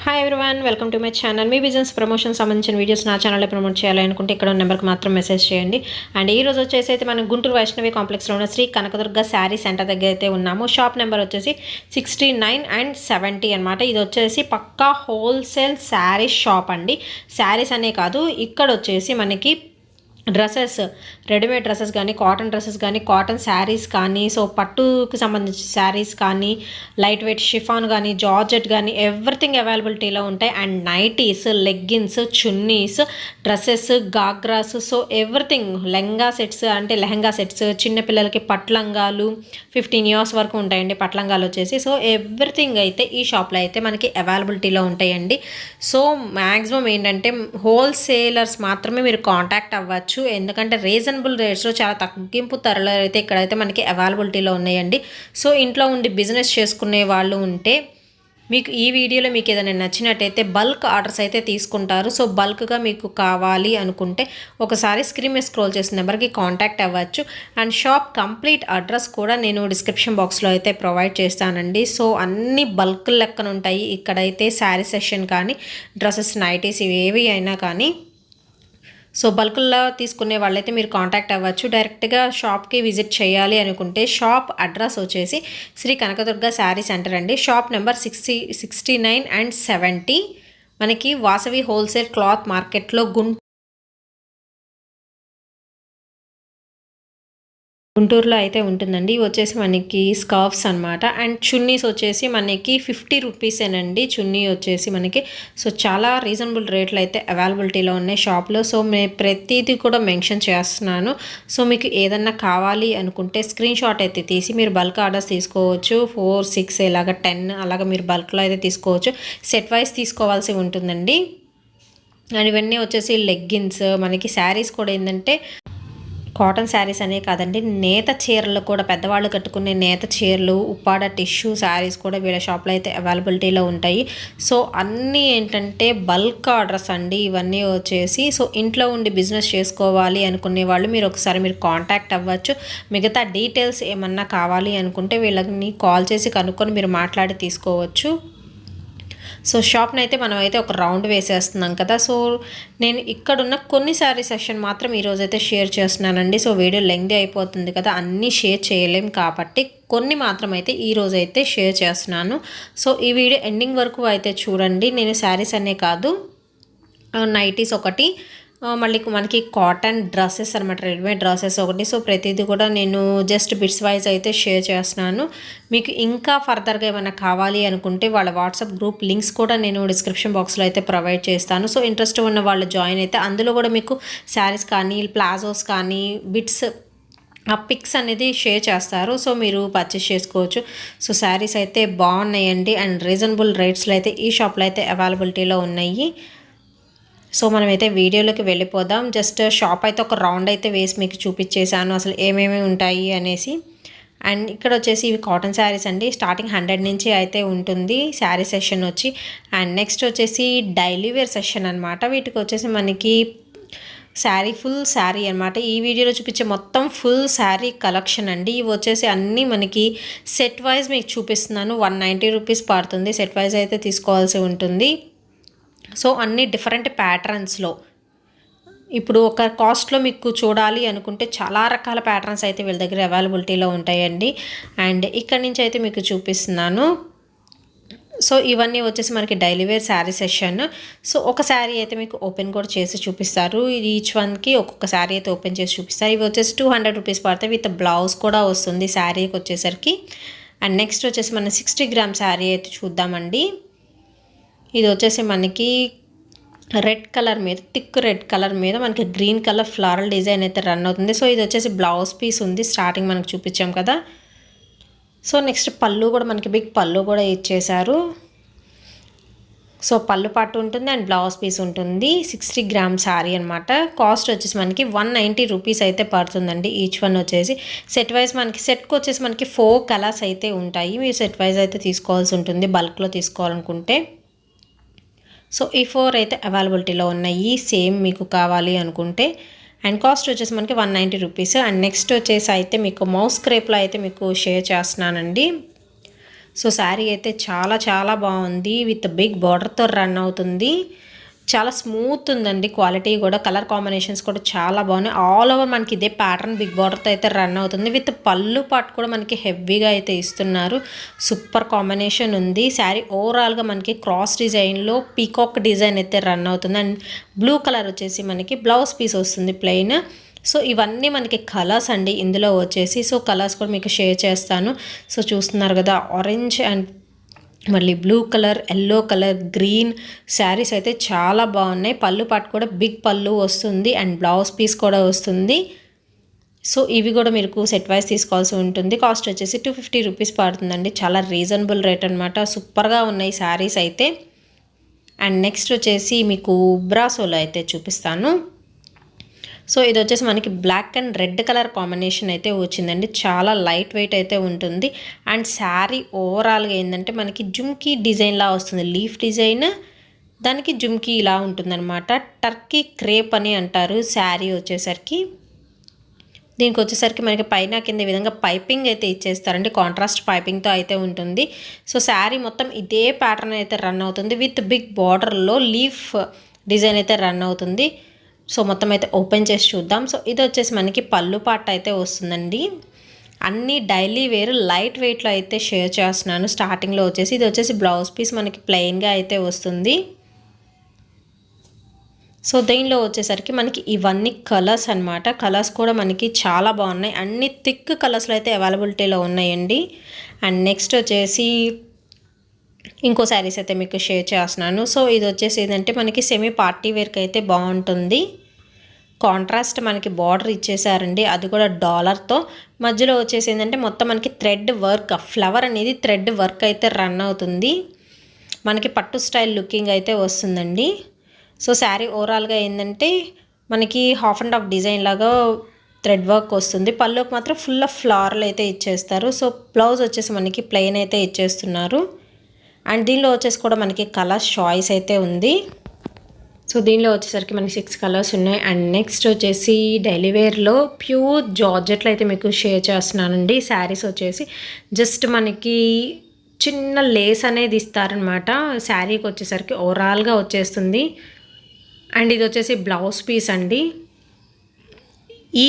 Hi everyone, welcome to my channel. Me business promotion సంబంధించిన videos నా ఛానల్లో promote చేయాలనుకుంటే ఇక్కడ ఉన్న నెంబర్కి మాత్రం మెసేజ్ చేయండి. అండ్ ఈ రోజు వచ్చేసి అయితే మనం గుంటూరు వైష్ణవి కాంప్లెక్స్లో ఉన్న శ్రీ కనకదుర్గ శారీ సెంటర్ దగ్గర అయితే ఉన్నాము. షాప్ నెంబర్ వచ్చేసి 69 and 70 అనమాట. ఇది వచ్చేసి పక్కా హోల్సేల్ శారీ షాప్ అండి. శారీస్ అనే కాదు, ఇక్కడ వచ్చేసి మనకి డ్రెస్సెస్, రెడీమేడ్ డ్రెస్సెస్ కానీ, కాటన్ డ్రెస్సెస్ కానీ, కాటన్ శారీస్ కానీ, సో పట్టుకి సంబంధించిన శారీస్ కానీ, లైట్ వెయిట్ షిఫాన్ కానీ, జార్జెట్ కానీ, ఎవ్రీథింగ్ అవైలబిలిటీలో ఉంటాయి. And nighties, leggings, chunnis, dresses, ghagras, so everything, lehenga sets అంటే లెహంగా సెట్స్, చిన్నపిల్లలకి పట్లంగాలు 15 years వరకు ఉంటాయండి పట్లంగాలు వచ్చేసి. సో ఎవ్రీథింగ్ అయితే ఈ షాప్లో అయితే మనకి అవైలబిలిటీలో ఉంటాయండి. సో మ్యాక్సిమం ఏంటంటే హోల్సేలర్స్ మాత్రమే మీరు కాంటాక్ట్ అవ్వచ్చు, ఎందుకంటే రీజనబుల్ రేట్స్లో చాలా తగ్గింపు ధరలు అయితే ఇక్కడైతే మనకి అవైలబిలిటీలో ఉన్నాయండి. సో ఇంట్లో ఉండి బిజినెస్ చేసుకునే వాళ్ళు ఉంటే మీకు ఈ వీడియోలో మీకు ఏదైనా నచ్చినట్టయితే బల్క్ ఆర్డర్స్ అయితే తీసుకుంటారు. సో బల్క్గా మీకు కావాలి అనుకుంటే ఒకసారి స్క్రీన్ మీద స్క్రోల్ చేసిన నెంబర్కి కాంటాక్ట్ అవ్వచ్చు. అండ్ షాప్ కంప్లీట్ అడ్రస్ కూడా నేను డిస్క్రిప్షన్ బాక్స్లో అయితే ప్రొవైడ్ చేస్తానండి. సో అన్ని బల్క్ లెక్కన ఉంటాయి ఇక్కడైతే. శారీ సెక్షన్ కానీ, డ్రెస్సెస్, నైటీస్ ఇవేవి అయినా కానీ. సో బల్క్లో తీసుకునే వాళ్ళైతే మీరు కాంటాక్ట్ అవ్వచ్చు. డైరెక్ట్గా షాప్కి విజిట్ చేయాలి అనుకుంటే షాప్ అడ్రస్ వచ్చేసి శ్రీ కనకదుర్గ శారీ సెంటర్ అండి. షాప్ నెంబర్ 69 and 70 మనకి వాసవి హోల్సేల్ క్లాత్ మార్కెట్లో గుంటూరులో అయితే ఉంటుందండి. ఇవి వచ్చేసి మనకి స్కార్ఫ్స్ అనమాట. అండ్ చున్నీస్ వచ్చేసి మనకి 50 రూపీసేనండి చున్నీ వచ్చేసి మనకి. సో చాలా రీజనబుల్ రేట్లు అయితే అవైలబిలిటీలో ఉన్నాయి షాప్లో. సో నేను ప్రతిదీ కూడా మెన్షన్ చేస్తున్నాను. సో మీకు ఏదన్నా కావాలి అనుకుంటే స్క్రీన్ షాట్ అయితే తీసి మీరు బల్క్ ఆర్డర్స్ తీసుకోవచ్చు. 4, 6 ఇలాగ 10 అలాగ మీరు బల్క్లో అయితే తీసుకోవచ్చు. సెట్ వైజ్ తీసుకోవాల్సి ఉంటుందండి. అండ్ ఇవన్నీ వచ్చేసి లెగ్గిన్స్, మనకి శారీస్ కూడా ఏంటంటే కాటన్ శారీస్ అనే కాదండి, నేత చీరలు కూడా, పెద్దవాళ్ళు కట్టుకునే నేత చీరలు, ఉప్పాడ టిష్యూ శారీస్ కూడా వీళ్ళ షాప్లో అయితే అవైలబిలిటీలో ఉంటాయి. సో అన్నీ ఏంటంటే బల్క్ ఆర్డర్స్ అండి ఇవన్నీ వచ్చేసి. సో ఇంట్లో ఉండి బిజినెస్ చేసుకోవాలి అనుకునే వాళ్ళు మీరు ఒకసారి మీరు కాంటాక్ట్ అవ్వచ్చు. మిగతా డీటెయిల్స్ ఏమన్నా కావాలి అనుకుంటే వీళ్ళని కాల్ చేసి కనుక్కొని మీరు మాట్లాడి తీసుకోవచ్చు. సో షాప్ని అయితే మనం అయితే ఒక రౌండ్ వేసేస్తున్నాం కదా. సో నేను ఇక్కడున్న కొన్ని శారీ సెక్షన్ మాత్రం ఈరోజైతే షేర్ చేస్తున్నానండి. సో వీడియో లెంగ్తీ అయిపోతుంది కదా, అన్నీ షేర్ చేయలేం కాబట్టి కొన్ని మాత్రం అయితే ఈరోజైతే షేర్ చేస్తున్నాను. సో ఈ వీడియో ఎండింగ్ వరకు అయితే చూడండి. నేను శారీస్ అనే కాదు, నైటీస్ ఒకటి, మళ్ళీ మనకి కాటన్ డ్రెస్సెస్ అనమాట, రెడీమేడ్ డ్రెస్సెస్ ఒకటి. సో ప్రతిదీ కూడా నేను జస్ట్ బిట్స్ వైజ్ అయితే షేర్ చేస్తున్నాను. మీకు ఇంకా ఫర్దర్గా ఏమైనా కావాలి అనుకుంటే వాళ్ళ వాట్సాప్ గ్రూప్ లింక్స్ కూడా నేను డిస్క్రిప్షన్ బాక్స్లో అయితే ప్రొవైడ్ చేస్తాను. సో ఇంట్రెస్ట్ ఉన్న వాళ్ళు జాయిన్ అయితే అందులో కూడా మీకు శారీస్ కానీ, ప్లాజోస్ కానీ, బిట్స్ ఆ పిక్స్ అనేది షేర్ చేస్తారు. సో మీరు పర్చేస్ చేసుకోవచ్చు. సో శారీస్ అయితే బాగున్నాయండి. అండ్ రీజనబుల్ రేట్స్లో అయితే ఈ షాప్లో అయితే అవైలబిలిటీలో ఉన్నాయి. సో మనమైతే వీడియోలోకి వెళ్ళిపోదాం. జస్ట్ షాప్ అయితే ఒక రౌండ్ అయితే వేసి మీకు చూపించేశాను అసలు ఏమేమి ఉంటాయి అనేసి. అండ్ ఇక్కడ వచ్చేసి ఇవి కాటన్ శారీస్ అండి. స్టార్టింగ్ 100 నుంచి అయితే ఉంటుంది శారీ సెక్షన్ వచ్చి. అండ్ నెక్స్ట్ వచ్చేసి డైలీ వేర్ సెక్షన్ అనమాట. వీటికి వచ్చేసి మనకి శారీ, ఫుల్ శారీ అనమాట. ఈ వీడియోలో చూపించే మొత్తం ఫుల్ శారీ కలెక్షన్ అండి. ఇవి వచ్చేసి అన్నీ మనకి సెట్ వైజ్ మీకు చూపిస్తున్నాను. 190 రూపీస్ పడుతుంది. సెట్ వైజ్ అయితే తీసుకోవాల్సి ఉంటుంది. సో అన్ని డిఫరెంట్ ప్యాటర్న్స్లో, ఇప్పుడు ఒక కాస్ట్లో మీకు చూడాలి అనుకుంటే చాలా రకాల ప్యాటర్న్స్ అయితే వీళ్ళ దగ్గర అవైలబిలిటీలో ఉంటాయండి. అండ్ ఇక్కడ నుంచి అయితే మీకు చూపిస్తున్నాను. సో ఇవన్నీ వచ్చేసి మనకి daily wear sari section. So ఒక శారీ అయితే మీకు ఓపెన్ కూడా చేసి చూపిస్తారు. ఈచ్ వన్కి ఒక్కొక్క శారీ అయితే ఓపెన్ చేసి చూపిస్తారు. ఇవి వచ్చేసి 200 రూపీస్ పడతాయి. విత్ బ్లౌజ్ కూడా వస్తుంది శారీకి వచ్చేసరికి. అండ్ నెక్స్ట్ వచ్చేసి మనం 60 grams శారీ అయితే చూద్దామండి. ఇది వచ్చేసి మనకి రెడ్ కలర్ మీద, థిక్ రెడ్ కలర్ మీద మనకి గ్రీన్ కలర్ ఫ్లారల్ డిజైన్ అయితే రన్ అవుతుంది. సో ఇది వచ్చేసి బ్లౌజ్ పీస్ ఉంది, స్టార్టింగ్ మనకు చూపించాం కదా. సో నెక్స్ట్ పళ్ళు కూడా మనకి బిగ్ పళ్ళు కూడా ఇచ్చేశారు. సో పళ్ళు పాటు ఉంటుంది అండ్ బ్లౌజ్ పీస్ ఉంటుంది. 60 grams శారీ అనమాట. కాస్ట్ వచ్చేసి మనకి 190 రూపీస్ అయితే పడుతుందండి ఈచ్ వన్ వచ్చేసి. సెట్ వైజ్ మనకి సెట్కి వచ్చేసి మనకి 4 కలర్స్ అయితే ఉంటాయి. మీరు సెట్ వైజ్ అయితే తీసుకోవాల్సి ఉంటుంది బల్క్లో తీసుకోవాలనుకుంటే. సో ఈ 4 అయితే అవైలబిలిటీలో ఉన్నాయి సేమ్ మీకు కావాలి అనుకుంటే. అండ్ కాస్ట్ వచ్చేసి మనకి 190 రూపీస్. అండ్ నెక్స్ట్ వచ్చేసి అయితే మీకు మౌస్ క్రేప్లో అయితే మీకు షేర్ చేస్తున్నానండి. సో శారీ అయితే చాలా చాలా బాగుంది. విత్ బిగ్ బార్డర్తో రన్ అవుతుంది. చాలా స్మూత్ ఉందండి. క్వాలిటీ కూడా, కలర్ కాంబినేషన్స్ కూడా చాలా బాగున్నాయి. ఆల్ ఓవర్ మనకి ఇదే ప్యాటర్న్ బిగ్ బార్డర్తో అయితే రన్ అవుతుంది. విత్ పళ్ళు పాటు కూడా మనకి హెవీగా అయితే ఇస్తున్నారు. సూపర్ కాంబినేషన్ ఉంది. శారీ ఓవరాల్గా మనకి క్రాస్ డిజైన్లో పీకాక్ డిజైన్ అయితే రన్ అవుతుంది. అండ్ బ్లూ కలర్ వచ్చేసి మనకి బ్లౌజ్ పీస్ వస్తుంది ప్లెయిన్. సో ఇవన్నీ మనకి కలర్స్ అండి ఇందులో వచ్చేసి. సో కలర్స్ కూడా మీకు షేర్ చేస్తాను. సో చూస్తున్నారు కదా, ఆరెంజ్ అండ్ మళ్ళీ blue colour, yellow colour, green saris అయితే చాలా బాగున్నాయి. పళ్ళు పాటు కూడా బిగ్ పళ్ళు వస్తుంది అండ్ బ్లౌజ్ పీస్ కూడా వస్తుంది. సో ఇవి కూడా మీకు సెట్ వైజ్ తీసుకోవాల్సి ఉంటుంది. కాస్ట్ వచ్చేసి 250 రూపీస్ పడుతుందండి. చాలా రీజనబుల్ రేట్ అనమాట. సూపర్గా ఉన్నాయి శారీస్ అయితే. అండ్ నెక్స్ట్ వచ్చేసి మీకు బ్రాసోలో అయితే చూపిస్తాను. సో ఇది వచ్చేసి మనకి black and red colour combination అయితే వచ్చిందండి. చాలా లైట్ వెయిట్ అయితే ఉంటుంది. అండ్ శారీ ఓవరాల్గా ఏంటంటే మనకి జుమ్కీ డిజైన్లా వస్తుంది. లీఫ్ డిజైన్, దానికి జుమ్కీ ఇలా ఉంటుందన్నమాట. టర్కీ క్రేప్ అని అంటారు శారీ వచ్చేసరికి. దీనికి వచ్చేసరికి మనకి పైన కింద విధంగా పైపింగ్ అయితే ఇచ్చేస్తారండి. కాంట్రాస్ట్ పైపింగ్తో అయితే ఉంటుంది. సో శారీ మొత్తం ఇదే ప్యాటర్న్ అయితే రన్ అవుతుంది. విత్ బిగ్ బార్డర్లో లీఫ్ డిజైన్ అయితే రన్ అవుతుంది. సో మొత్తం అయితే ఓపెన్ చేసి చూద్దాం. సో ఇది వచ్చేసి మనకి పళ్ళు పాట అయితే వస్తుందండి. అన్నీ డైలీ వేర్ లైట్ వెయిట్లో అయితే షేర్ చేస్తున్నాను. స్టార్టింగ్లో వచ్చేసి ఇది వచ్చేసి బ్లౌజ్ పీస్ మనకి ప్లెయిన్గా అయితే వస్తుంది. సో దీనిలో వచ్చేసరికి మనకి ఇవన్నీ కలర్స్ అనమాట. కలర్స్ కూడా మనకి చాలా బాగున్నాయి. అన్ని థిక్ కలర్స్లో అయితే అవైలబిలిటీలో ఉన్నాయండి. అండ్ నెక్స్ట్ వచ్చేసి ఇంకో శారీస్ అయితే మీకు షేర్ చేస్తున్నాను. సో ఇది వచ్చేసి ఏంటంటే మనకి సెమీ పార్టీ వేర్కి అయితే బాగుంటుంది. కాంట్రాస్ట్ మనకి బార్డర్ ఇచ్చేసారండి, అది కూడా డాలర్తో. మధ్యలో వచ్చేసి ఏంటంటే మొత్తం మనకి థ్రెడ్ వర్క్, ఫ్లవర్ అనేది థ్రెడ్ వర్క్ అయితే రన్ అవుతుంది. మనకి పట్టు స్టైల్ లుకింగ్ అయితే వస్తుందండి. సో శారీ ఓవరాల్గా ఏంటంటే మనకి హాఫ్ అండ్ హాఫ్ డిజైన్ లాగా థ్రెడ్ వర్క్ వస్తుంది. పళ్ళుకి మాత్రం ఫుల్ ఆఫ్ ఫ్లవర్లు అయితే ఇచ్చేస్తారు. సో బ్లౌజ్ వచ్చేసి మనకి ప్లెయిన్ అయితే ఇచ్చేస్తున్నారు. అండ్ దీనిలో వచ్చేసి కూడా మనకి కలర్స్ చాయిస్ అయితే ఉంది. సో దీనిలో వచ్చేసరికి మనకి 6 కలర్స్ ఉన్నాయి. అండ్ నెక్స్ట్ వచ్చేసి డైలీ వేర్లో ప్యూర్ జార్జెట్లు అయితే మీకు షేర్ చేస్తున్నానండి. శారీస్ వచ్చేసి జస్ట్ మనకి చిన్న లేస్ అనేది ఇస్తారనమాట. శారీకి వచ్చేసరికి ఓవరాల్గా వచ్చేస్తుంది. అండ్ ఇది వచ్చేసి బ్లౌజ్ పీస్ అండి. ఈ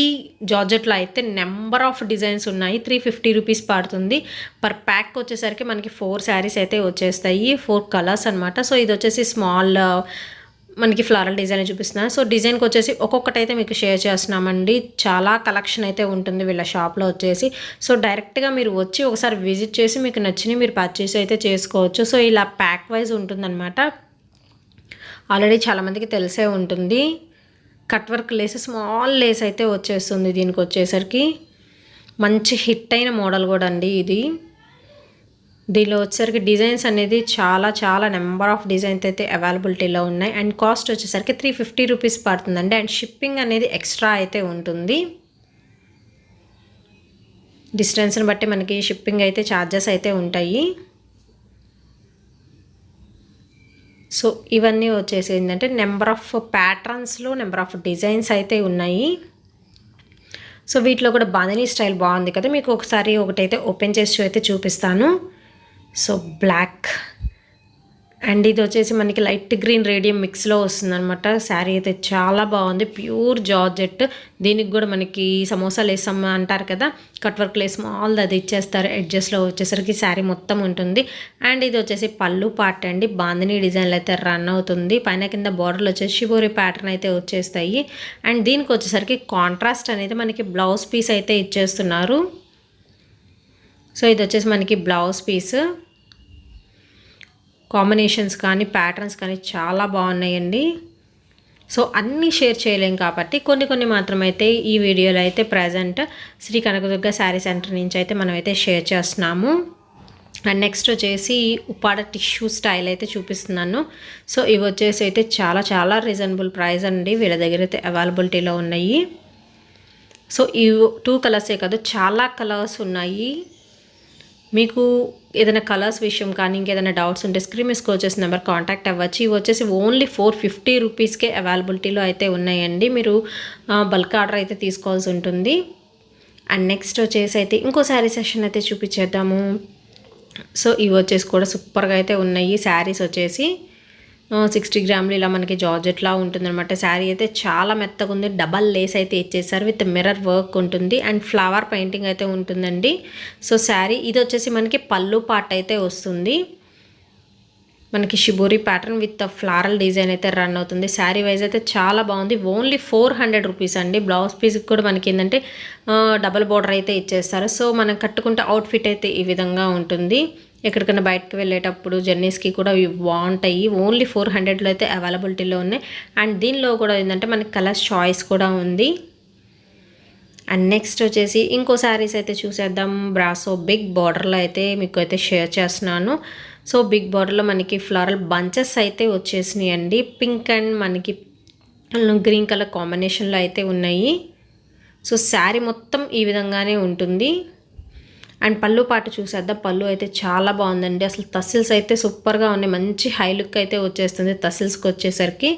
జార్జెట్లో అయితే నెంబర్ ఆఫ్ డిజైన్స్ ఉన్నాయి. 350 రూపీస్ పడుతుంది. పర్ ప్యాక్ వచ్చేసరికి మనకి 4 శారీస్ అయితే వచ్చేస్తాయి. 4 కలర్స్ అనమాట. సో ఇది వచ్చేసి స్మాల్ మనకి ఫ్లారల్ డిజైన్ చూపిస్తున్నాను. సో డిజైన్కి వచ్చేసి ఒక్కొక్కటి అయితే మీకు షేర్ చేస్తున్నామండి. చాలా కలెక్షన్ అయితే ఉంటుంది వీళ్ళ షాప్లో వచ్చేసి. సో డైరెక్ట్గా మీరు వచ్చి ఒకసారి విజిట్ చేసి మీకు నచ్చినవి మీరు పర్చేస్ అయితే చేసుకోవచ్చు. సో ఇలా ప్యాక్ వైజ్ ఉంటుందన్నమాట. ఆల్రెడీ చాలామందికి తెలిసే ఉంటుంది. Cut work lace, small Lay's అయితే వచ్చేస్తుంది. దీనికి వచ్చేసరికి మంచి హిట్ అయిన మోడల్ కూడా అండి ఇది. దీనిలో వచ్చేసరికి డిజైన్స్ అనేది చాలా చాలా నెంబర్ ఆఫ్ డిజైన్స్ అయితే అవైలబిలిటీలో ఉన్నాయి. అండ్ కాస్ట్ వచ్చేసరికి 350 రూపీస్ పడుతుందండి. అండ్ షిప్పింగ్ అనేది ఎక్స్ట్రా అయితే ఉంటుంది. డిస్టెన్స్ని బట్టి మనకి షిప్పింగ్ అయితే ఛార్జెస్ అయితే ఉంటాయి. సో ఇవన్నీ వచ్చేసి ఏంటంటే నెంబర్ ఆఫ్ ప్యాటర్న్స్లో నెంబర్ ఆఫ్ డిజైన్స్ అయితే ఉన్నాయి. సో వీటిలో కూడా బాందినీ స్టైల్ బాగుంది కదా, మీకు ఒకసారి ఒకటైతే ఓపెన్ చేసి అయితే చూపిస్తాను. సో బ్లాక్ అండ్ ఇది వచ్చేసి మనకి లైట్ గ్రీన్ రేడియం మిక్స్లో వస్తుందన్నమాట. శారీ అయితే చాలా బాగుంది. Pure georgette. దీనికి కూడా మనకి సమోసా లేస్ అంటారు కదా, కట్ వర్క్ లేస్ స్మాల్ అది ఇచ్చేస్తారు. ఎడ్జెస్లో వచ్చేసరికి శారీ మొత్తం ఉంటుంది. అండ్ ఇది వచ్చేసి పళ్ళు పార్ట్ అండి. బాందినీ డిజైన్లు అయితే రన్ అవుతుంది. పైన కింద బార్డర్లు వచ్చేసి షిబోరి ప్యాటర్న్ అయితే వచ్చేస్తాయి. అండ్ దీనికి వచ్చేసరికి కాంట్రాస్ట్ అనేది మనకి బ్లౌజ్ పీస్ అయితే ఇచ్చేస్తున్నారు. సో ఇది వచ్చేసి మనకి బ్లౌజ్ పీస్. కాంబినేషన్స్ కానీ ప్యాటర్న్స్ కానీ చాలా బాగున్నాయండి. సో అన్నీ షేర్ చేయలేం కాబట్టి కొన్ని మాత్రమైతే ఈ వీడియోలో అయితే ప్రజెంట్ శ్రీ కనకదుర్గ శారీ సెంటర్ నుంచి అయితే మనమైతే షేర్ చేస్తున్నాము. అండ్ నెక్స్ట్ వచ్చేసి ఉప్పాడ టిష్యూ స్టైల్ అయితే చూపిస్తున్నాను. సో ఇవి వచ్చేసి అయితే చాలా చాలా రీజనబుల్ ప్రైస్ అండి. వీళ్ళ దగ్గర అయితే అవైలబిలిటీలో ఉన్నాయి. సో ఈ 2 కలర్సే కాదు, చాలా కలర్స్ ఉన్నాయి. మీకు ఏదైనా కలర్స్ విషయం కానీ ఇంకేదైనా డౌట్స్ ఉంటే స్క్రీన్ మీద స్క్రోల్ చేసిన నెంబర్ కాంటాక్ట్ అవ్వచ్చు. ఇవి వచ్చేసి ఓన్లీ 450 రూపీస్కే అవైలబిలిటీలో అయితే ఉన్నాయండి. మీరు బల్క్ ఆర్డర్ అయితే తీసుకోవాల్సి ఉంటుంది. అండ్ నెక్స్ట్ వచ్చేసి అయితే ఇంకో శారీ సెషన్ అయితే చూపించేద్దాము. సో ఇవి వచ్చేసి కూడా సూపర్గా అయితే ఉన్నాయి. శారీస్ వచ్చేసి 60 గ్రాములు ఇలా మనకి జార్జెట్లా ఉంటుందన్నమాట. శారీ అయితే చాలా మెత్తగా ఉంది. డబల్ లేస్ అయితే ఇచ్చేసారు విత్ మిర్రర్ వర్క్ ఉంటుంది అండ్ ఫ్లవర్ పెయింటింగ్ అయితే ఉంటుందండి. సో శారీ ఇది వచ్చేసి మనకి పళ్ళు పార్ట్ అయితే వస్తుంది. మనకి shibori pattern with floral design అయితే రన్ అవుతుంది. శారీ వైజ్ అయితే చాలా బాగుంది. ఓన్లీ 400 రూపీస్ అండి. బ్లౌజ్ పీస్కి కూడా మనకి ఏంటంటే డబల్ బార్డర్ అయితే ఇచ్చేస్తారు. సో మనం కట్టుకుంటే అవుట్ఫిట్ అయితే ఈ విధంగా ఉంటుంది. ఎక్కడికైనా బయటకు వెళ్ళేటప్పుడు జర్నీస్కి కూడా ఇవి బాగుంటాయి. ఓన్లీ 400లో అయితే అవైలబిలిటీలో ఉన్నాయి. అండ్ దీనిలో కూడా ఏంటంటే మనకి కలర్స్ చాయిస్ కూడా ఉంది. అండ్ నెక్స్ట్ వచ్చేసి ఇంకో శారీస్ అయితే చూసేద్దాం. బ్రాసో బిగ్ బార్డర్లో అయితే మీకు అయితే షేర్ చేస్తున్నాను. సో బిగ్ బార్డర్లో మనకి ఫ్లోరల్ బంచెస్ అయితే వచ్చేసినాయి అండి. పింక్ అండ్ మనకి గ్రీన్ కలర్ కాంబినేషన్లో అయితే ఉన్నాయి. సో శారీ మొత్తం ఈ విధంగానే ఉంటుంది. అండ్ పళ్ళు పాటు చూసేద్దాం. పళ్ళు అయితే చాలా బాగుందండి. అసలు తసిల్స్ అయితే సూపర్గా ఉన్నాయి. మంచి హై లుక్ అయితే వచ్చేస్తుంది. తసిల్స్కి వచ్చేసరికి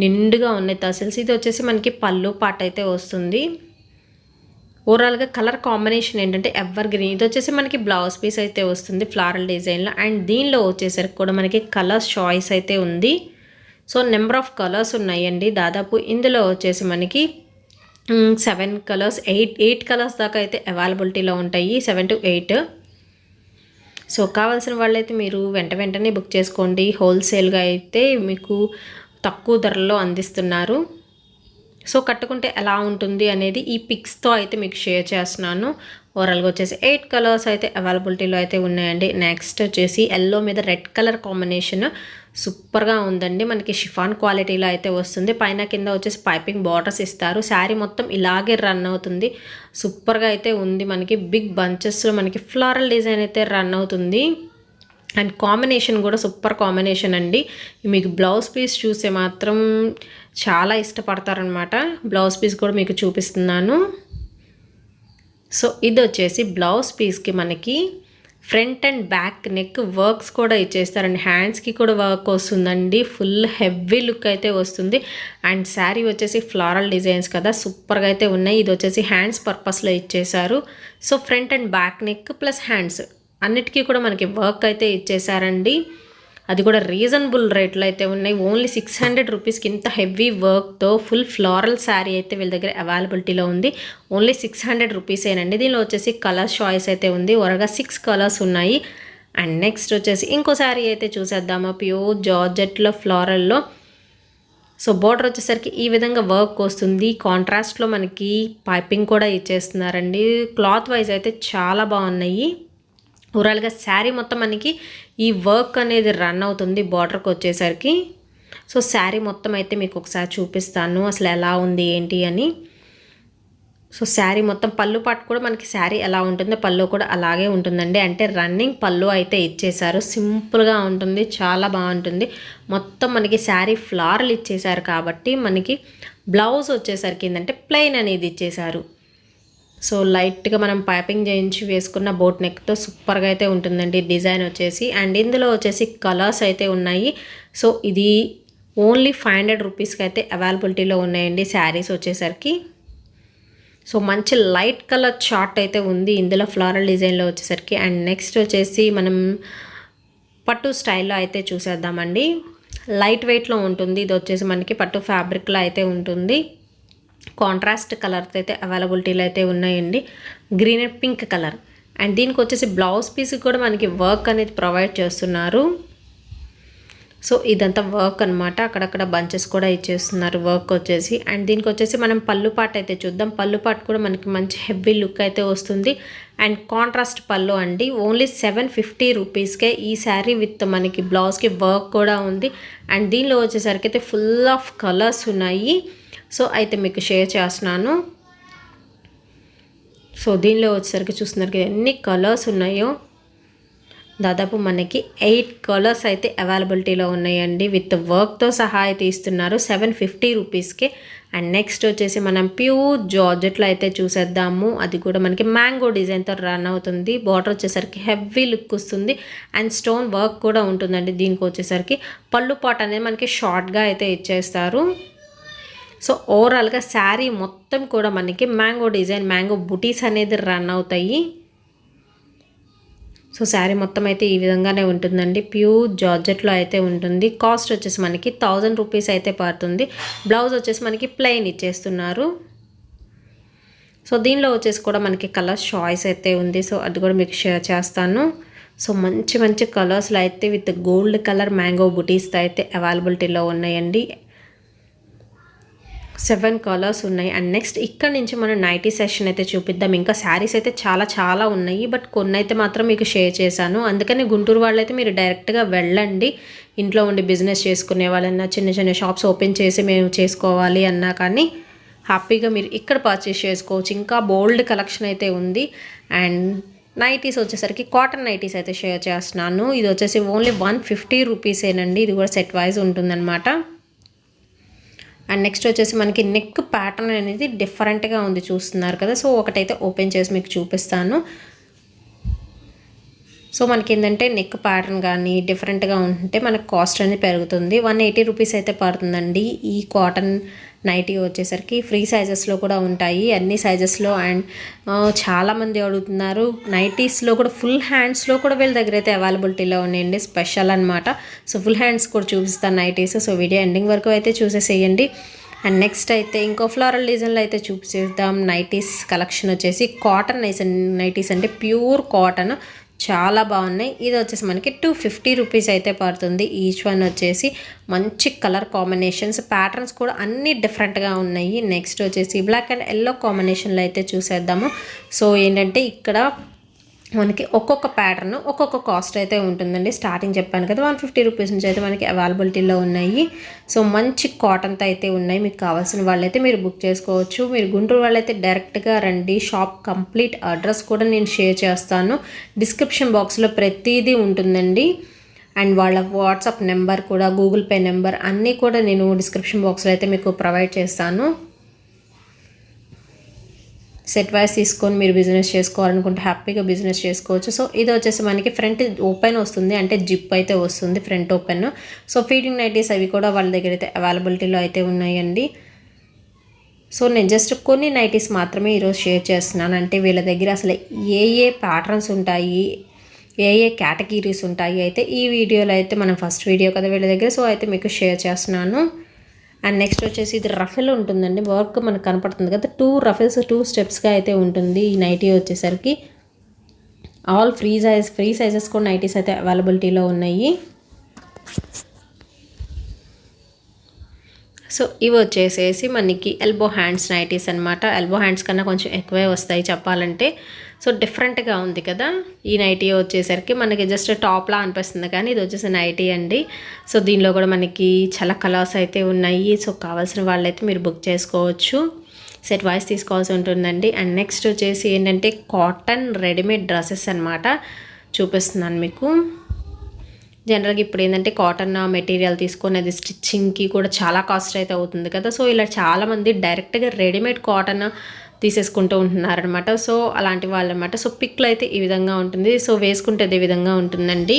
నిండుగా ఉన్నాయి తసిల్స్. ఇది వచ్చేసి మనకి పళ్ళు పాట అయితే వస్తుంది. ఓవరాల్గా కలర్ కాంబినేషన్ ఏంటంటే ఎవర్ గ్రీన్. ఇది వచ్చేసి మనకి బ్లౌజ్ పీస్ అయితే వస్తుంది ఫ్లారల్ డిజైన్లో. అండ్ దీనిలో వచ్చేసరికి కూడా మనకి కలర్స్ చాయిస్ అయితే ఉంది. సో నెంబర్ ఆఫ్ కలర్స్ ఉన్నాయండి. దాదాపు ఇందులో వచ్చేసి మనకి 7 కలర్స్ 8 కలర్స్ దాకా అయితే అవైలబిలిటీలో ఉంటాయి. 7 to 8. సో కావాల్సిన వాళ్ళైతే మీరు వెంటనే బుక్ చేసుకోండి. హోల్సేల్గా అయితే మీకు తక్కువ ధరల్లో అందిస్తున్నారు. సో కట్టుకుంటే ఎలా ఉంటుంది అనేది ఈ పిక్స్తో అయితే మీకు షేర్ చేస్తున్నాను. ఓవరాల్గా వచ్చేసి 8 కలర్స్ అయితే అవైలబిలిటీలో అయితే ఉన్నాయండి. నెక్స్ట్ వచ్చేసి ఎల్లో మీద రెడ్ కలర్ కాంబినేషన్ సూపర్గా ఉందండి. మనకి షిఫాన్ క్వాలిటీలో అయితే వస్తుంది. పైన కింద వచ్చేసి పైపింగ్ బార్డర్స్ ఇస్తారు. శారీ మొత్తం ఇలాగే రన్ అవుతుంది. సూపర్గా అయితే ఉంది. మనకి బిగ్ బంచెస్లో మనకి ఫ్లోరల్ డిజైన్ అయితే రన్ అవుతుంది. అండ్ కాంబినేషన్ కూడా సూపర్ కాంబినేషన్ అండి. మీకు బ్లౌజ్ పీస్ చూసే మాత్రం చాలా ఇష్టపడతారనమాట. బ్లౌజ్ పీస్ కూడా మీకు చూపిస్తున్నాను. సో ఇది వచ్చేసి బ్లౌజ్ పీస్కి మనకి front and back neck works కూడా ఇచ్చేస్తారండి. హ్యాండ్స్కి కూడా వర్క్ వస్తుందండి. ఫుల్ హెవీ లుక్ అయితే వస్తుంది. అండ్ శారీ వచ్చేసి ఫ్లోరల్ డిజైన్స్ కదా సూపర్గా అయితే ఉన్నాయి. ఇది వచ్చేసి హ్యాండ్స్ పర్పస్లో ఇచ్చేసారు. So front and back neck plus hands అన్నిటికీ కూడా మనకి వర్క్ అయితే ఇచ్చేసారండి. అది కూడా రీజనబుల్ రేట్లో అయితే ఉన్నాయి. ఓన్లీ 600 రూపీస్కి ఇంత హెవీ వర్క్తో ఫుల్ ఫ్లోరల్ శారీ అయితే వీళ్ళ దగ్గర అవైలబిలిటీలో ఉంది. ఓన్లీ 600 రూపీసేనండి. దీనిలో వచ్చేసి కలర్ చాయిస్ అయితే ఉంది. వరగా 6 కలర్స్ ఉన్నాయి. అండ్ నెక్స్ట్ వచ్చేసి ఇంకో శారీ అయితే చూసేద్దాము. ప్యూర్ జార్జెట్లో ఫ్లోరల్లో. సో బోర్డర్ వచ్చేసరికి ఈ విధంగా వర్క్ వస్తుంది. కాంట్రాస్ట్లో మనకి పైపింగ్ కూడా ఇచ్చేస్తున్నారండి. క్లాత్ వైజ్ అయితే చాలా బాగున్నాయి. ఓవరాల్గా శారీ మొత్తం మనకి ఈ వర్క్ అనేది రన్ అవుతుంది బార్డర్కి వచ్చేసరికి. సో శారీ మొత్తం అయితే మీకు ఒకసారి చూపిస్తాను అసలు ఎలా ఉంది ఏంటి అని. సో శారీ మొత్తం పళ్ళు పాటు కూడా మనకి శారీ ఎలా ఉంటుందో పళ్ళు కూడా అలాగే ఉంటుందండి. అంటే రన్నింగ్ పళ్ళు అయితే ఇచ్చేసారు. సింపుల్గా ఉంటుంది. చాలా బాగుంటుంది. మొత్తం మనకి శారీ ఫ్లారల్ ఇచ్చేసారు కాబట్టి మనకి బ్లౌజ్ వచ్చేసరికి ఏంటంటే ప్లెయిన్ అనేది ఇచ్చేసారు. సో లైట్గా మనం పైపింగ్ చేయించి వేసుకున్న బోట్ నెక్తో సూపర్గా అయితే ఉంటుందండి డిజైన్ వచ్చేసి. అండ్ ఇందులో వచ్చేసి కలర్స్ అయితే ఉన్నాయి. సో ఇది ఓన్లీ 500 రూపీస్కి అయితే అవైలబిలిటీలో ఉన్నాయండి శారీస్ వచ్చేసరికి. సో మంచి లైట్ కలర్ చార్ట్ అయితే ఉంది ఇందులో ఫ్లోరల్ డిజైన్లో వచ్చేసరికి. అండ్ నెక్స్ట్ వచ్చేసి మనం పట్టు స్టైల్లో అయితే చూసేద్దామండి. లైట్ వెయిట్లో ఉంటుంది. ఇది వచ్చేసి మనకి పట్టు ఫ్యాబ్రిక్లో అయితే ఉంటుంది. కాంట్రాస్ట్ కలర్స్ అయితే అవైలబిలిటీలో అయితే ఉన్నాయండి. Green and pink colour. And దీనికి వచ్చేసి బ్లౌజ్ పీస్కి కూడా మనకి వర్క్ అనేది ప్రొవైడ్ చేస్తున్నారు. సో ఇదంతా వర్క్ అనమాట. అక్కడక్కడ బంచెస్ కూడా ఇచ్చేస్తున్నారు వర్క్ వచ్చేసి. అండ్ దీనికి వచ్చేసి మనం పళ్ళు పాట అయితే చూద్దాం. పళ్ళు పాట కూడా మనకి మంచి హెవీ లుక్ అయితే వస్తుంది. అండ్ కాంట్రాస్ట్ పళ్ళు అండి. ఓన్లీ 750 రూపీస్కే ఈ శారీ విత్ మనకి బ్లౌజ్కి వర్క్ కూడా ఉంది. అండ్ దీనిలో వచ్చేసరికి అయితే ఫుల్ ఆఫ్ కలర్స్ ఉన్నాయి. సో అయితే మీకు షేర్ చేస్తున్నాను. సో దీనిలో వచ్చేసరికి చూస్తున్నారు కదా ఎన్ని కలర్స్ ఉన్నాయో. దాదాపు మనకి 8 కలర్స్ అయితే అవైలబిలిటీలో ఉన్నాయండి. విత్ వర్క్తో సహా అయితే ఇస్తున్నారు 750 రూపీస్కే. అండ్ నెక్స్ట్ వచ్చేసి మనం ప్యూర్ జార్జెట్లో అయితే చూసేద్దాము. అది కూడా మనకి మ్యాంగో డిజైన్తో రన్ అవుతుంది. బార్డర్ వచ్చేసరికి హెవీ లుక్ వస్తుంది. అండ్ స్టోన్ వర్క్ కూడా ఉంటుందండి. దీనికి వచ్చేసరికి పళ్ళు పాట అనేది మనకి షార్ట్గా అయితే ఇచ్చేస్తారు. సో ఓవరాల్గా శారీ మొత్తం కూడా మనకి మ్యాంగో డిజైన్ మ్యాంగో బుటీస్ అనేది రన్ అవుతాయి. సో శారీ మొత్తం అయితే ఈ విధంగానే ఉంటుందండి. ప్యూర్ జార్జెట్లో అయితే ఉంటుంది. కాస్ట్ వచ్చేసి మనకి 1000 రూపీస్ అయితే పడుతుంది. బ్లౌజ్ వచ్చేసి మనకి ప్లెయిన్ ఇచ్చేస్తున్నారు. సో దీనిలో వచ్చేసి కూడా మనకి కలర్ చాయిస్ అయితే ఉంది. సో అది కూడా మీకు షేర్ చేస్తాను. సో మంచి మంచి కలర్స్లో అయితే విత్ గోల్డ్ కలర్ మ్యాంగో బుటీస్తో అయితే అవైలబిలిటీలో ఉన్నాయండి. 7 కలర్స్ ఉన్నాయి. అండ్ నెక్స్ట్ ఇక్కడ నుంచి మనం నైటీ సెక్షన్ అయితే చూపిద్దాం. ఇంకా శారీస్ అయితే చాలా ఉన్నాయి, బట్ కొన్ని అయితే మాత్రం మీకు షేర్ చేశాను. అందుకని గుంటూరు వాళ్ళైతే మీరు డైరెక్ట్గా వెళ్ళండి. ఇంట్లో ఉండి బిజినెస్ చేసుకునే వాళ్ళన్నా, చిన్న చిన్న షాప్స్ ఓపెన్ చేసి మేము చేసుకోవాలి అన్నా కానీ హ్యాపీగా మీరు ఇక్కడ పర్చేస్ చేసుకోవచ్చు. ఇంకా బోల్డ్ కలెక్షన్ అయితే ఉంది. అండ్ నైటీస్ వచ్చేసరికి కాటన్ నైటీస్ అయితే షేర్ చేస్తున్నాను. ఇది వచ్చేసి ఓన్లీ 150 రూపీసేనండి. ఇది కూడా సెట్ వైజ్ ఉంటుందన్నమాట. అండ్ నెక్స్ట్ వచ్చేసి మనకి నెక్ ప్యాటర్న్ అనేది డిఫరెంట్గా ఉంది, చూస్తున్నారు కదా. సో ఒకటైతే ఓపెన్ చేసి మీకు చూపిస్తాను. సో మనకి ఏంటంటే నెక్ ప్యాటర్న్ కానీ డిఫరెంట్గా ఉంటే మనకు కాస్ట్ అనేది పెరుగుతుంది. 180 రూపీస్ అయితే పడుతుందండి. ఈ కాటన్ నైటీ వచ్చేసరికి ఫ్రీ సైజెస్లో కూడా ఉంటాయి, అన్ని సైజెస్లో. అండ్ చాలామంది అడుగుతున్నారు నైటీస్లో కూడా, ఫుల్ హ్యాండ్స్లో కూడా వీళ్ళ దగ్గర అయితే అవైలబిలిటీలో ఉన్నాయండి, స్పెషల్ అనమాట. సో ఫుల్ హ్యాండ్స్ కూడా చూపిస్తాను నైటీస్. సో వీడియో ఎండింగ్ వరకు అయితే చూసేసేయండి. అండ్ నెక్స్ట్ అయితే ఇంకో ఫ్లోరల్ డిజైన్లో అయితే చూపిస్తాం. నైటీస్ కలెక్షన్ వచ్చేసి కాటన్ నైటీస్ అంటే ప్యూర్ కాటన్, చాలా బాగున్నాయి. ఇది వచ్చేసి మనకి 250 రూపీస్ అయితే పడుతుంది. ఈచ్ వన్ వచ్చేసి మంచి కలర్ కాంబినేషన్స్, ప్యాటర్న్స్ కూడా అన్నీ డిఫరెంట్గా ఉన్నాయి. నెక్స్ట్ వచ్చేసి బ్లాక్ అండ్ ఎల్లో కాంబినేషన్లో అయితే చూసేద్దాము. సో ఏంటంటే ఇక్కడ మనకి ఒక్కొక్క ప్యాటర్న్ ఒక్కొక్క కాస్ట్ అయితే ఉంటుందండి. స్టార్టింగ్ చెప్పాను కదా 150 రూపీస్ నుంచి అయితే మనకి అవైలబిలిటీలో ఉన్నాయి. సో మంచి కాటన్తో అయితే ఉన్నాయి. మీకు కావాల్సిన వాళ్ళైతే మీరు బుక్ చేసుకోవచ్చు. మీరు గుంటూరు వాళ్ళైతే డైరెక్ట్గా రండి. షాప్ కంప్లీట్ అడ్రస్ కూడా నేను షేర్ చేస్తాను. డిస్క్రిప్షన్ బాక్స్లో ప్రతిదీ ఉంటుందండి. అండ్ వాళ్ళ వాట్సాప్ నెంబర్ కూడా, గూగుల్ పే నెంబర్ అన్నీ కూడా నేను డిస్క్రిప్షన్ బాక్స్లో అయితే మీకు ప్రొవైడ్ చేస్తాను. సెట్ వైస్ తీసుకొని మీరు బిజినెస్ చేసుకోవాలనుకుంటే హ్యాపీగా బిజినెస్ చేసుకోవచ్చు. సో ఇది వచ్చేసి మనకి ఫ్రంట్ ఓపెన్ వస్తుంది, అంటే జిప్ అయితే వస్తుంది front open. So feeding nighties అవి కూడా వాళ్ళ దగ్గర అయితే అవైలబిలిటీలో అయితే ఉన్నాయండి. సో నేను జస్ట్ కొన్ని నైటీస్ మాత్రమే ఈరోజు షేర్ చేస్తున్నాను. అంటే వీళ్ళ దగ్గర అసలు ఏ ప్యాటర్న్స్ ఉంటాయి, ఏ కేటగిరీస్ ఉంటాయి అయితే ఈ వీడియోలో అయితే మనం ఫస్ట్ వీడియో కదా వీళ్ళ దగ్గర. సో అయితే మీకు షేర్ చేస్తున్నాను. అండ్ నెక్స్ట్ వచ్చేసి ఇది రఫెల్ ఉంటుందండి. వర్క్ మనకు కనపడుతుంది కదా, 2 రఫెల్స్ 2 స్టెప్స్గా అయితే ఉంటుంది ఈ నైటీ వచ్చేసరికి. ఆల్ ఫ్రీ సైజెస్ కూడా నైటీస్ అయితే అవైలబిలిటీలో ఉన్నాయి. సో ఇవి వచ్చేసేసి మనకి ఎల్బో హ్యాండ్స్ నైటీస్ అనమాట. ఎల్బో హ్యాండ్స్ కన్నా కొంచెం ఎక్కువే వస్తాయి చెప్పాలంటే. సో డిఫరెంట్గా ఉంది కదా ఈ నైటీ వచ్చేసరికి. మనకి జస్ట్ టాప్లా అనిపిస్తుంది కానీ ఇది వచ్చేసి నైటీ అండి. సో దీనిలో కూడా మనకి చాలా కలర్స్ అయితే ఉన్నాయి. సో కావాల్సిన వాళ్ళైతే మీరు బుక్ చేసుకోవచ్చు. సెట్ వైస్ తీసుకోవాల్సి ఉంటుందండి. అండ్ నెక్స్ట్ వచ్చేసి ఏంటంటే కాటన్ రెడీమేడ్ డ్రెస్సెస్ అనమాట చూపిస్తున్నాను మీకు. జనరల్గా ఇప్పుడు ఏంటంటే కాటన్ మెటీరియల్ తీసుకొని అది స్టిచ్చింగ్కి కూడా చాలా కాస్ట్ అయితే అవుతుంది కదా. సో ఇలా చాలామంది డైరెక్ట్గా రెడీమేడ్ కాటన్ తీసేసుకుంటూ ఉంటున్నారనమాట. సో అలాంటి వాళ్ళనమాట. సో పిక్లో అయితే ఈ విధంగా ఉంటుంది. సో వేసుకుంటే అదే విధంగా ఉంటుందండి.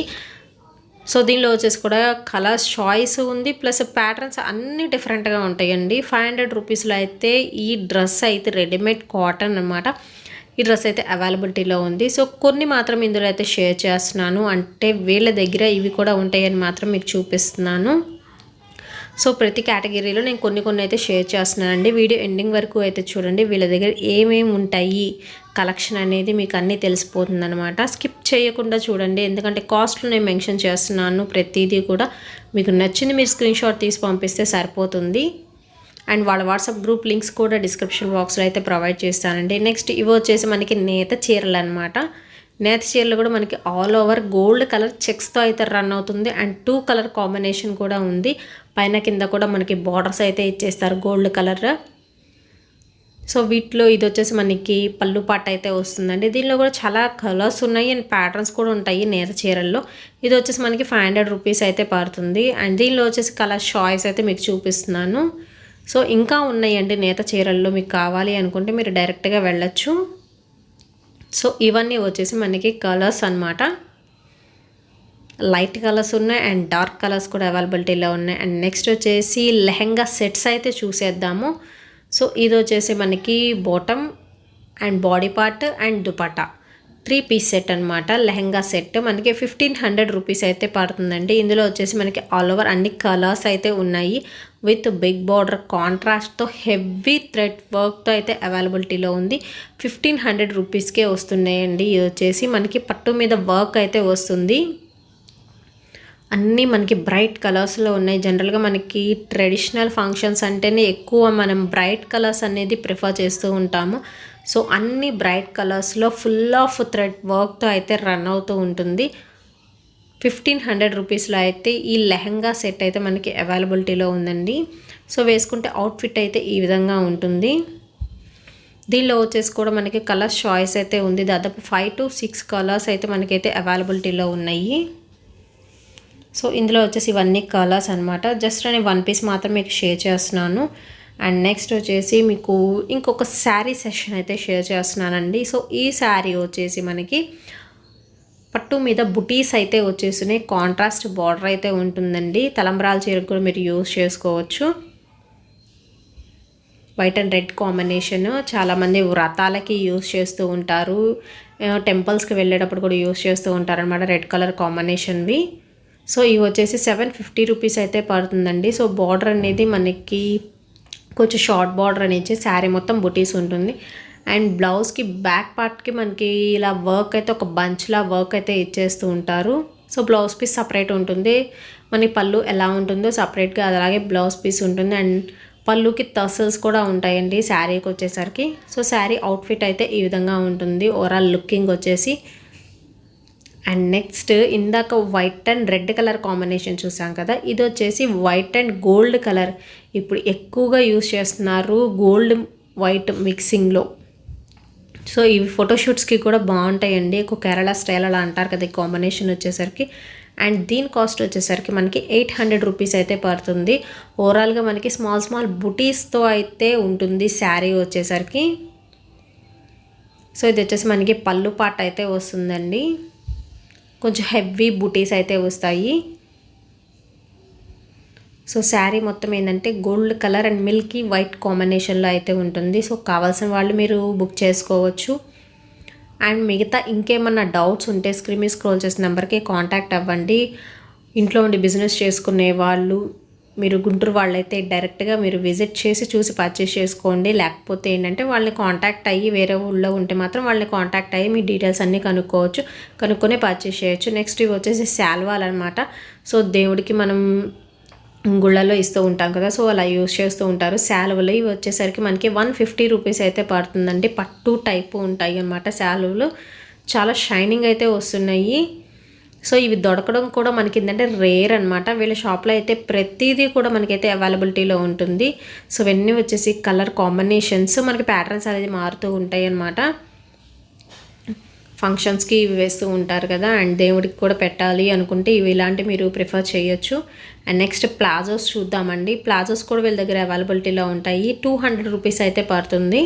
సో దీనిలో వచ్చేసి కూడా కలర్స్ చాయిస్ ఉంది, ప్లస్ ప్యాటర్న్స్ అన్నీ డిఫరెంట్గా ఉంటాయండి. 500 రూపీస్లో అయితే ఈ డ్రెస్ అయితే రెడీమేడ్ కాటన్ అనమాట. ఈ డ్రెస్ అయితే అవైలబిలిటీలో ఉంది. సో కొన్ని మాత్రం ఇందులో అయితే షేర్ చేస్తున్నాను, అంటే వీళ్ళ దగ్గర ఇవి కూడా ఉంటాయని మాత్రం మీకు చూపిస్తున్నాను. సో ప్రతి కేటగిరీలో నేను కొన్ని అయితే షేర్ చేస్తున్నానండి. వీడియో ఎండింగ్ వరకు అయితే చూడండి. వీళ్ళ దగ్గర ఏమేమి ఉంటాయి కలెక్షన్ అనేది మీకు అన్నీ తెలిసిపోతుంది అనమాట. స్కిప్ చేయకుండా చూడండి, ఎందుకంటే కాస్ట్లో నేను మెన్షన్ చేస్తున్నాను. ప్రతిదీ కూడా మీకు నచ్చింది మీరు స్క్రీన్ షాట్ తీసి పంపిస్తే సరిపోతుంది. అండ్ వాళ్ళ వాట్సాప్ గ్రూప్ లింక్స్ కూడా డిస్క్రిప్షన్ బాక్స్లో అయితే ప్రొవైడ్ చేస్తానండి. నెక్స్ట్ ఇవి వచ్చేసి మనకి నేత చీరలు అనమాట. నేత చీరలు కూడా మనకి ఆల్ ఓవర్ గోల్డ్ కలర్ చెక్స్తో అయితే రన్ అవుతుంది. అండ్ 2 కలర్ కాంబినేషన్ కూడా ఉంది. పైన కింద కూడా మనకి బార్డర్స్ అయితే ఇచ్చేస్తారు గోల్డ్ కలర్. సో వీటిలో ఇది వచ్చేసి మనకి పళ్ళు పాట అయితే వస్తుందండి. దీనిలో కూడా చాలా కలర్స్ ఉన్నాయి అండ్ ప్యాటర్న్స్ కూడా ఉంటాయి నేత చీరల్లో. ఇది వచ్చేసి మనకి 500 రూపీస్ అయితే పడుతుంది. అండ్ దీనిలో వచ్చేసి కలర్ చాయిస్ అయితే మీకు చూపిస్తున్నాను. సో ఇంకా ఉన్నాయండి నేత చీరల్లో, మీకు కావాలి అనుకుంటే మీరు డైరెక్ట్గా వెళ్ళచ్చు. సో ఇవన్నీ వచ్చేసి మనకి కలర్స్ అనమాట. లైట్ కలర్స్ ఉన్నాయి అండ్ డార్క్ కలర్స్ కూడా అవైలబిలిటీలో ఉన్నాయి. అండ్ నెక్స్ట్ వచ్చేసి లెహంగా సెట్స్ అయితే చూసేద్దాము. సో ఇది వచ్చేసి మనకి bottom and body part and dupatta 3 piece set అనమాట, లెహంగా సెట్. మనకి 1500 రూపీస్ అయితే పడుతుందండి. ఇందులో వచ్చేసి మనకి ఆల్ ఓవర్ అన్ని కలర్స్ అయితే ఉన్నాయి. విత్ బిగ్ బార్డర్ కాంట్రాస్ట్తో హెవీ థ్రెడ్ వర్క్తో అయితే అవైలబిలిటీలో ఉంది. 1500 రూపీస్కే వస్తున్నాయండి. ఇది వచ్చేసి మనకి పట్టు మీద వర్క్ అయితే వస్తుంది. అన్నీ మనకి బ్రైట్ కలర్స్లో ఉన్నాయి. జనరల్గా మనకి ట్రెడిషనల్ ఫంక్షన్స్ అంటేనే ఎక్కువ మనం బ్రైట్ కలర్స్ అనేది ప్రిఫర్ చేస్తూ ఉంటాము. సో అన్ని బ్రైట్ కలర్స్లో ఫుల్ ఆఫ్ థ్రెడ్ వర్క్తో అయితే రన్ అవుతూ ఉంటుంది. 1500 రూపీస్లో అయితే ఈ లెహంగా సెట్ అయితే మనకి అవైలబిలిటీలో ఉందండి. సో వేసుకుంటే అవుట్ఫిట్ అయితే ఈ విధంగా ఉంటుంది. దీనిలో వచ్చేసి కూడా మనకి కలర్స్ చాయిస్ అయితే ఉంది. దాదాపు 5 to 6 కలర్స్ అయితే మనకైతే అవైలబిలిటీలో ఉన్నాయి. సో ఇందులో వచ్చేసి ఇవన్నీ కలర్స్ అనమాట. జస్ట్ నేను 1 పీస్ మాత్రం మీకు షేర్ చేస్తున్నాను. అండ్ నెక్స్ట్ వచ్చేసి మీకు ఇంకొక శారీ సెషన్ అయితే షేర్ చేస్తున్నానండి. సో ఈ శారీ వచ్చేసి మనకి పట్టు మీద బుటీస్ అయితే వచ్చేసినాయి. కాంట్రాస్ట్ బార్డర్ అయితే ఉంటుందండి. తలంబ్రాల చీరకు కూడా మీరు యూజ్ చేసుకోవచ్చు. White and red combination. చాలామంది వ్రతాలకి యూజ్ చేస్తూ ఉంటారు, టెంపుల్స్కి వెళ్ళేటప్పుడు కూడా యూజ్ చేస్తూ ఉంటారు అనమాట, రెడ్ కలర్ కాంబినేషన్వి. సో ఇవి వచ్చేసి 750 రూపీస్ అయితే పడుతుందండి. సో బార్డర్ అనేది మనకి కొంచెం షార్ట్ బార్డర్ అనేది శారీ మొత్తం బుటీస్ ఉంటుంది. అండ్ బ్లౌజ్కి బ్యాక్ పార్ట్కి మనకి ఇలా వర్క్ అయితే ఒక బంచ్లా వర్క్ అయితే ఇచ్చేస్తూ ఉంటారు. సో బ్లౌజ్ పీస్ సపరేట్ ఉంటుంది. మనకి పళ్ళు ఎలా ఉంటుందో సపరేట్గా అలాగే బ్లౌజ్ పీస్ ఉంటుంది. అండ్ పళ్ళుకి టసల్స్ కూడా ఉంటాయండి శారీకి వచ్చేసరికి. సో శారీ అవుట్ఫిట్ అయితే ఈ విధంగా ఉంటుంది ఓవరాల్ లుకింగ్ వచ్చేసి. అండ్ నెక్స్ట్ ఇందాక white and red colour combination చూసాం కదా, ఇది వచ్చేసి వైట్ అండ్ గోల్డ్ కలర్. ఇప్పుడు ఎక్కువగా యూస్ చేస్తున్నారు గోల్డ్ వైట్ మిక్సింగ్లో. సో ఇవి ఫోటోషూట్స్కి కూడా బాగుంటాయండి. ఎక్కువ కేరళ స్టైల్ అలా అంటారు కదా ఈ కాంబినేషన్ వచ్చేసరికి. అండ్ దీని కాస్ట్ వచ్చేసరికి మనకి 800 రూపీస్ అయితే పడుతుంది. ఓవరాల్గా మనకి స్మాల్ బుటీస్తో అయితే ఉంటుంది శారీ వచ్చేసరికి. సో ఇది వచ్చేసి మనకి పళ్ళు పాట అయితే వస్తుందండి. కొంచెం హెవీ బుటీస్ అయితే వస్తాయి. సో శారీ మొత్తం ఏంటంటే gold colour and Milky white కాంబినేషన్లో అయితే ఉంటుంది. సో కావాల్సిన వాళ్ళు మీరు బుక్ చేసుకోవచ్చు. అండ్ మిగతా ఇంకేమన్నా డౌట్స్ ఉంటే స్క్రీన్ మీద స్క్రోల్ చేసిన నెంబర్కి కాంటాక్ట్ అవ్వండి. ఇంట్లో ఉండి బిజినెస్ చేసుకునే వాళ్ళు, మీరు గుంటూరు వాళ్ళైతే డైరెక్ట్గా మీరు విజిట్ చేసి చూసి పర్చేస్ చేసుకోండి. లేకపోతే ఏంటంటే వాళ్ళని కాంటాక్ట్ అయ్యి వేరే ఊళ్ళో ఉంటే మాత్రం వాళ్ళని కాంటాక్ట్ అయ్యి మీ డీటెయిల్స్ అన్నీ కనుక్కొని పర్చేస్ చేయొచ్చు. నెక్స్ట్ ఇవి వచ్చేసి శాల్వాలు అనమాట. సో దేవుడికి మనం గుళ్ళల్లో ఇస్తూ ఉంటాం కదా, సో అలా యూజ్ చేస్తూ ఉంటారు శాలువలు. ఇవి వచ్చేసరికి మనకి 150 రూపీస్ అయితే పడుతుందండి. పట్టు టైపు ఉంటాయి అన్నమాట శాలువలు. చాలా షైనింగ్ అయితే వస్తున్నాయి. సో ఇవి దొరకడం కూడా మనకి ఏంటంటే రేర్ అనమాట. వీళ్ళ షాప్లో అయితే ప్రతిదీ కూడా మనకైతే అవైలబిలిటీలో ఉంటుంది. సో ఇవన్నీ వచ్చేసి కలర్ కాంబినేషన్స్, మనకి ప్యాటర్న్స్ అనేది మారుతూ ఉంటాయి అన్నమాట. ఫంక్షన్స్కి ఇవి వేస్తూ ఉంటారు కదా, అండ్ దేవుడికి కూడా పెట్టాలి అనుకుంటే ఇవి ఇలాంటివి మీరు ప్రిఫర్ చేయొచ్చు. అండ్ నెక్స్ట్ ప్లాజోస్ చూద్దామండి. ప్లాజోస్ కూడా వీళ్ళ దగ్గర అవైలబిలిటీలో ఉంటాయి. 200 రూపీస్ అయితే పడుతుంది.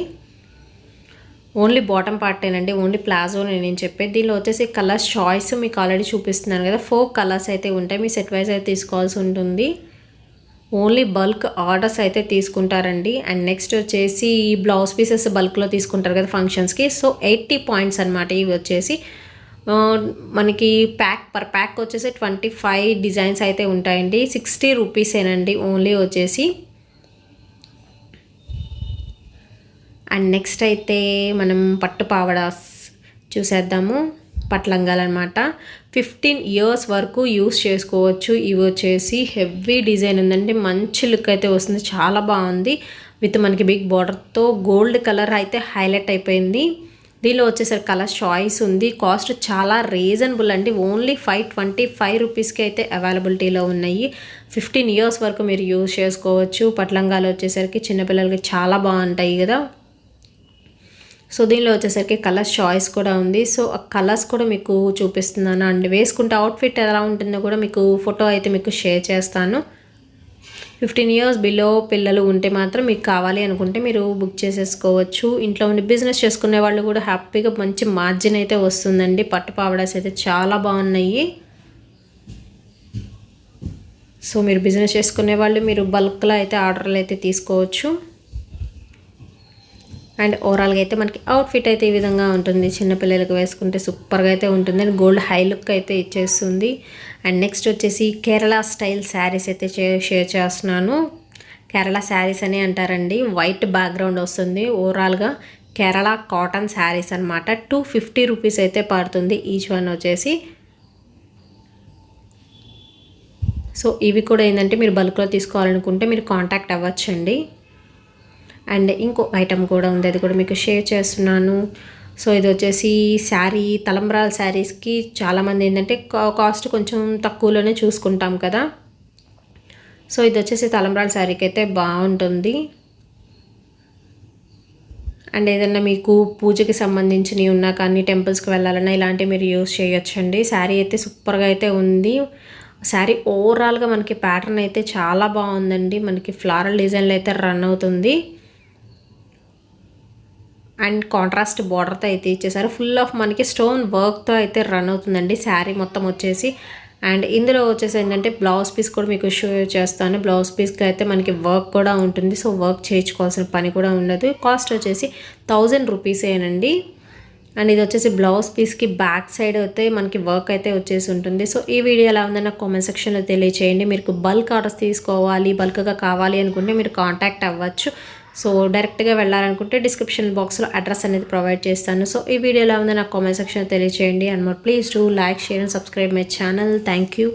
ఓన్లీ బాటమ్ పార్టేనండి, ఓన్లీ ప్లాజో నేను చెప్పేది. దీనిలో వచ్చేసి కలర్స్ చాయిస్ మీకు ఆల్రెడీ చూపిస్తున్నాను కదా, 4 కలర్స్ అయితే ఉంటాయి. మీ సెట్ వైజ్ అయితే తీసుకోవాల్సి ఉంటుంది. ఓన్లీ బల్క్ ఆర్డర్స్ అయితే తీసుకుంటారండి. అండ్ నెక్స్ట్ వచ్చేసి బ్లౌజ్ పీసెస్ బల్క్లో తీసుకుంటారు కదా ఫంక్షన్స్కి. సో 80 పాయింట్స్ అనమాట. ఇవి వచ్చేసి మనకి పర్ ప్యాక్ వచ్చేసి 25 డిజైన్స్ అయితే ఉంటాయండి. 60 రూపీసేనండి ఓన్లీ వచ్చేసి. అండ్ నెక్స్ట్ అయితే మనం పట్టు పావడాస్ చూసేద్దాము. పట్లంగాలు అనమాట. 15 ఇయర్స్ వరకు యూస్ చేసుకోవచ్చు. ఇవి వచ్చేసి హెవీ డిజైన్ ఉందండి, మంచి లుక్ అయితే వస్తుంది, చాలా బాగుంది. విత్ మనకి బిగ్ బార్డర్తో గోల్డ్ కలర్ అయితే హైలైట్ అయిపోయింది. దీనిలో వచ్చేసరికి కలర్ చాయిస్ ఉంది. కాస్ట్ చాలా రీజనబుల్ అండి. ఓన్లీ 525 రూపీస్కి అయితే అవైలబిలిటీలో ఉన్నాయి. 15 ఇయర్స్ వరకు మీరు యూజ్ చేసుకోవచ్చు. పట్లంగాలు వచ్చేసరికి చిన్నపిల్లలకి చాలా బాగుంటాయి కదా. సో దీనిలో వచ్చేసరికి కలర్స్ చాయిస్ కూడా ఉంది. సో ఆ కలర్స్ కూడా మీకు చూపిస్తున్నాను. అండ్ వేసుకుంటే అవుట్ఫిట్ ఎలా ఉంటుందో కూడా మీకు ఫోటో అయితే మీకు షేర్ చేస్తాను. 15 ఇయర్స్ బిలో పిల్లలు ఉంటే మాత్రం మీకు కావాలి అనుకుంటే మీరు బుక్ చేసేసుకోవచ్చు. ఇంట్లో ఉండి బిజినెస్ చేసుకునే వాళ్ళు కూడా హ్యాపీగా మంచి మార్జిన్ అయితే వస్తుందండి. పట్టు పావడాస్ అయితే చాలా బాగున్నాయి. సో మీరు బిజినెస్ చేసుకునే వాళ్ళు మీరు బల్క్లో అయితే ఆర్డర్లు అయితే తీసుకోవచ్చు. అండ్ ఓవరాల్గా అయితే మనకి అవుట్ఫిట్ అయితే ఈ విధంగా ఉంటుంది. చిన్నపిల్లలకు వేసుకుంటే సూపర్గా అయితే ఉంటుంది అండ్ గోల్డ్ హై లుక్ అయితే ఇచ్చేస్తుంది. అండ్ నెక్స్ట్ వచ్చేసి కేరళ స్టైల్ శారీస్ అయితే షేర్ చేస్తున్నాను. కేరళ శారీస్ అని అంటారండి. వైట్ బ్యాక్గ్రౌండ్ వస్తుంది. ఓవరాల్గా కేరళ కాటన్ శారీస్ అనమాట. 250 రూపీస్ అయితే పడుతుంది ఈచ్ వన్ వచ్చేసి. సో ఇవి కూడా ఏంటంటే మీరు బల్క్లో తీసుకోవాలనుకుంటే మీరు కాంటాక్ట్ అవ్వచ్చండి. అండ్ ఇంకో ఐటమ్ కూడా ఉంది, అది కూడా మీకు షేర్ చేస్తున్నాను. సో ఇది వచ్చేసి శారీ, తలంబ్రాల శారీస్కి చాలామంది ఏంటంటే కాస్ట్ కొంచెం తక్కువలోనే చూసుకుంటాం కదా. సో ఇది వచ్చేసి తలంబ్రాల శారీకి అయితే బాగుంటుంది. అండ్ ఏదన్నా మీకు పూజకి సంబంధించినవి ఉన్నా కానీ టెంపుల్స్కి వెళ్ళాలన్నా ఇలాంటివి మీరు యూస్ చేయొచ్చండి. శారీ అయితే సూపర్గా అయితే ఉంది. శారీ ఓవరాల్గా మనకి ప్యాటర్న్ అయితే చాలా బాగుందండి. మనకి ఫ్లారల్ డిజైన్లో అయితే రన్ అవుతుంది అండ్ కాంట్రాస్ట్ బార్డర్తో అయితే ఇచ్చేసారు. ఫుల్ ఆఫ్ మనకి స్టోన్ వర్క్తో అయితే రన్ అవుతుందండి శారీ మొత్తం వచ్చేసి. అండ్ ఇందులో వచ్చేసి ఏంటంటే బ్లౌజ్ పీస్ కూడా మీకు షో చేస్తాను. బ్లౌజ్ పీస్కి అయితే మనకి వర్క్ కూడా ఉంటుంది. సో వర్క్ చేయించుకోవాల్సిన పని కూడా ఉండదు. కాస్ట్ వచ్చేసి 1000 రూపీసేనండి. అండ్ ఇది వచ్చేసి బ్లౌజ్ పీస్కి బ్యాక్ సైడ్ అయితే మనకి వర్క్ అయితే వచ్చేసి ఉంటుంది. సో ఈ వీడియో ఎలా ఉందో నాకు కామెంట్ సెక్షన్లో తెలియచేయండి. మీకు బల్క్ ఆర్డర్స్ తీసుకోవాలి, బల్క్గా కావాలి అనుకుంటే మీరు కాంటాక్ట్ అవ్వచ్చు. సో డైరెక్ట్గా వెళ్ళాలనుకుంటే డిస్క్రిప్షన్ బాక్స్లో అడ్రస్ అనేది ప్రొవైడ్ చేస్తాను. సో ఈ వీడియో ఎలా ఉందో నాకు కామెంట్ సెక్షన్లో తెలియచేయండి. And more please do like, share and subscribe my channel. Thank you.